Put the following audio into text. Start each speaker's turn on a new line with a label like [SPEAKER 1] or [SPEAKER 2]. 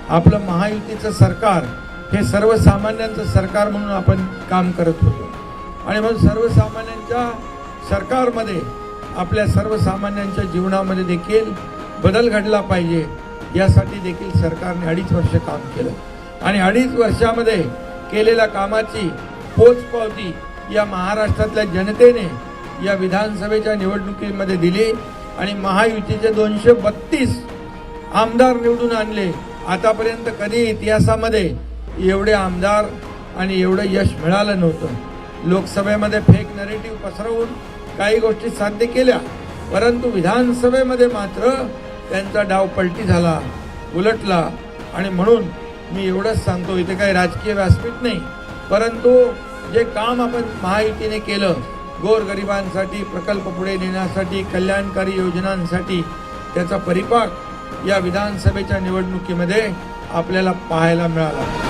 [SPEAKER 1] आपलं महायुतीचं सरकार हे सर्वसामान्यांचं सरकार म्हणून आपण काम करत होतो आणि म्हणून सर्वसामान्यांच्या सरकारमध्ये आपल्या सर्वसामान्यांच्या जीवनामध्ये देखील बदल घडला पाहिजे यासाठी देखील सरकारने 2.5 वर्ष काम केलं आणि 2.5 वर्षामध्ये केलेल्या कामाची पोचपावती या महाराष्ट्रातल्या जनतेने या विधानसभेच्या निवडणुकीमध्ये दिली आणि महायुतीचे 232 आमदार निवडून आणले। आतापर्यंत कधी इतिहासामध्ये एवढे आमदार आणि एवढं यश मिळालं नव्हतं। लोकसभेमध्ये फेक नरेटिव्ह पसरवून काही गोष्टी साध्य केल्या, परंतु विधानसभेमध्ये मात्र त्यांचा डाव पलटी झाला, उलटला। आणि म्हणून मी एवढंच सांगतो, इथे काही राजकीय व्यासपीठ नाही, परंतु जे काम आपण महायुतीने केलं गोरगरिबांसाठी, प्रकल्प पुढे नेण्यासाठी, कल्याणकारी योजनांसाठी, त्याचा परिपाक या विधानसभेच्या निवडणुकीमध्ये आपल्याला पाहायला मिळाला।